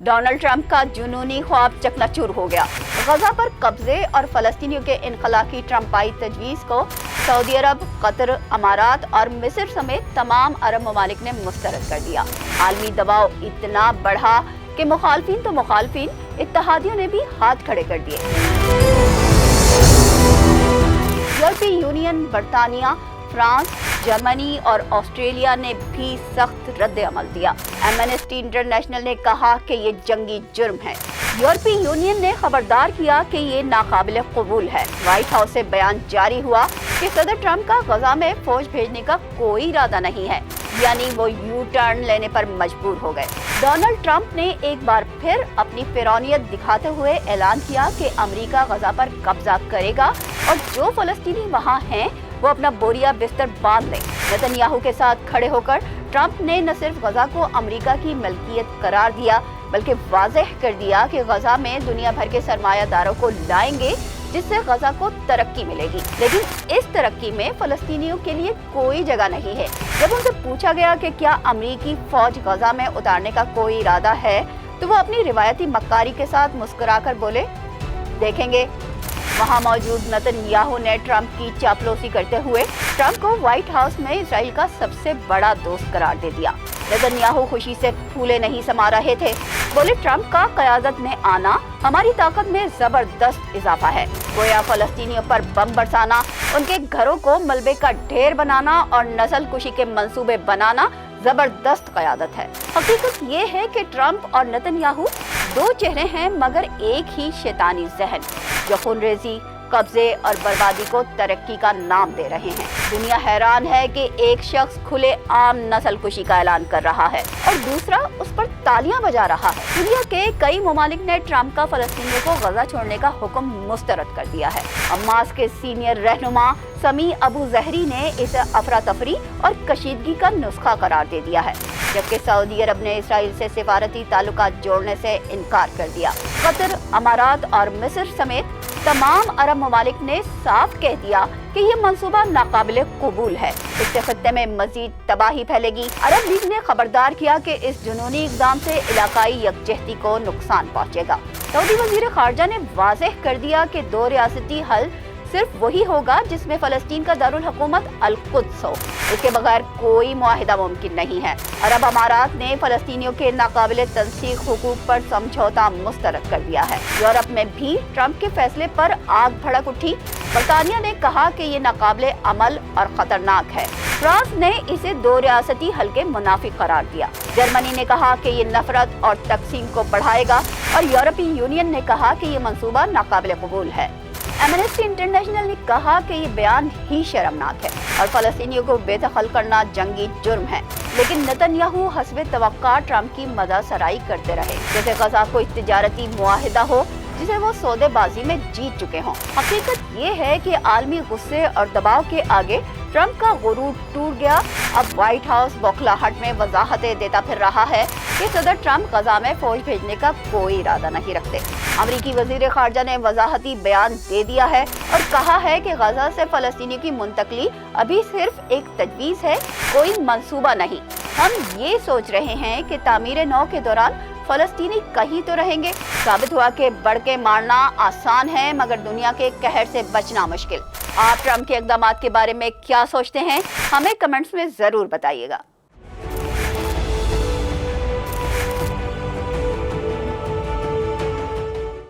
Donald Trump का जुनूनी ख्वाब चकनाचूर हो गया। गजा पर कब्जे और फलस्तीनियों के इनखला की ट्रंपाई तजवीज़ को सऊदी अरब, कतर, अमारात और मिस्र समेत तमाम अरब ममालिक ने मुस्तरद कर दिया। आलमी दबाव इतना बढ़ा कि मुखालफिन तो मुखालफिन, इत्तेहादियों ने भी हाथ खड़े कर दिए। यूरोपीय यूनियन, बरतानिया, फ्रांस, जर्मनी और ऑस्ट्रेलिया ने भी सख्त रद्द अमल दिया। एमनेस्टी इंटरनेशनल ने कहा कि ये जंगी जुर्म है। यूरोपीय यूनियन ने खबरदार किया कि ये नाकाबिल कबूल है। व्हाइट हाउस से बयान जारी हुआ कि सदर ट्रंप का गजा में फौज भेजने का कोई इरादा नहीं है, यानी वो यू टर्न लेने पर मजबूर हो गए। डोनाल्ड ट्रंप ने एक बार फिर अपनी फिरौनियत दिखाते हुए ऐलान किया कि अमेरिका गजा पर कब्जा करेगा और जो फलस्तीनी वहाँ हैं वो अपना बोरिया बिस्तर बांध लें। नेतन्याहू के साथ खड़े होकर ट्रंप ने न सिर्फ गजा को अमेरिका की मलकियत करार दिया, बल्कि वाज़ेह कर दिया कि गजा में दुनिया भर के सरमायादारों को लाएंगे, जिससे गजा को तरक्की मिलेगी। लेकिन इस तरक्की में फलस्तीनियों के लिए कोई जगह नहीं है। जब उनसे पूछा गया कि क्या अमेरिकी फौज गजा में उतारने का कोई इरादा है, तो वो अपनी रिवायती मक्कारी के साथ मुस्कुराकर बोले, देखेंगे। वहां मौजूद नेतन्याहू ने ट्रंप की चापलूसी करते हुए ट्रंप को व्हाइट हाउस में इजराइल का सबसे बड़ा दोस्त करार दे दिया। नेतन्याहू खुशी से फूले नहीं समा रहे थे। बोले, ट्रंप का क़यादत में आना हमारी ताकत में जबरदस्त इजाफा है। गोया फलस्तीनियों पर बम बरसाना, उनके घरों को मलबे का ढेर बनाना और नस्ल कुशी के मंसूबे बनाना जबरदस्त क़यादत है। हकीकत ये है कि ट्रंप और नेतन्याहू दो चेहरे हैं, मगर एक ही शैतानी जहन, जो खूनरेज़ी, कब्जे और बर्बादी को तरक्की का नाम दे रहे हैं। दुनिया हैरान है कि एक शख्स खुले आम नस्ल कुशी का ऐलान कर रहा है और दूसरा उस पर तालियां बजा रहा है। दुनिया के कई ममालिक ने ट्रंप का फलस्तीनियों को गजा छोड़ने का हुक्म मुस्तरद कर दिया है। हमास के सीनियर रहनुमा समी अबू जहरी ने इसे अफरा तफरी और कशीदगी का नुस्खा करार दे दिया है, जबकि सऊदी अरब ने इसराइल से सिफारती ताल्लुकात जोड़ने से इनकार कर दिया। कतर, अमारात और मिस्र समेत तमाम अरब ममालिक ने साफ कह दिया कि ये मंसूबा नाकाबिले कबूल है। इससे खत्ते में मजीद तबाही फैलेगी। अरब लीग ने खबरदार किया कि इस जुनूनी इक़दाम से इलाकाई यकजहती को नुकसान पहुँचेगा। सऊदी वज़ीर ख़ारजा ने वाज़ेह कर दिया कि दो रियासती हल सिर्फ वही होगा जिसमें फ़लस्तीन का दारुल हुकूमत अल-कुद्स हो। इसके बगैर कोई मुआहिदा मुमकिन नहीं है। अरब अमारात ने फ़लस्तीनियों के नाकाबिले तंसीख हुकूक पर समझौता मुस्तरद कर दिया है। यूरोप में भी ट्रंप के फैसले पर आग भड़क उठी। बरतानिया ने कहा कि ये नाकाबिले अमल और ख़तरनाक है। फ्रांस ने इसे दो रियासती हल के मुनाफिक करार दिया। जर्मनी ने कहा कि ये नफरत और तकसीम को बढ़ाएगा और यूरोपीय यूनियन ने कहा कि ये मंसूबा नाकाबिले कबूल है। एमनेस्टी इंटरनेशनल ने कहा कि ये बयान ही शर्मनाक है और फलस्तीनियों को बेदखल करना जंगी जुर्म है। लेकिन नेतन्याहू हस्बे तवक्का ट्रंप की मदासराई करते रहे, जैसे गजा कोई तिजारती मुआहिदा हो जिसे वो सौदेबाजी में जीत चुके हों। हकीकत ये है कि आलमी गुस्से और दबाव के आगे ट्रंप का गुरूर टूट गया। अब व्हाइट हाउस बौखलाहट में वजाहतें देता फिर रहा है कि सदर ट्रंप गजा में फौज भेजने का कोई इरादा नहीं रखते। अमरीकी वजीर ख़ारजा ने वजाहती बयान दे दिया है और कहा है कि गजा से फलस्तीनियों की मुंतकली अभी सिर्फ एक तजवीज़ है, कोई मंसूबा नहीं। हम ये सोच रहे हैं कि तामीर नौ के दौरान फलस्तीनी कहीं तो रहेंगे। साबित हुआ कि बढ़ के मारना आसान है, मगर दुनिया के कहर से बचना मुश्किल। आप ट्रंप के इक़दामात के बारे में क्या सोचते हैं? हमें कमेंट्स में ज़रूर बताइएगा।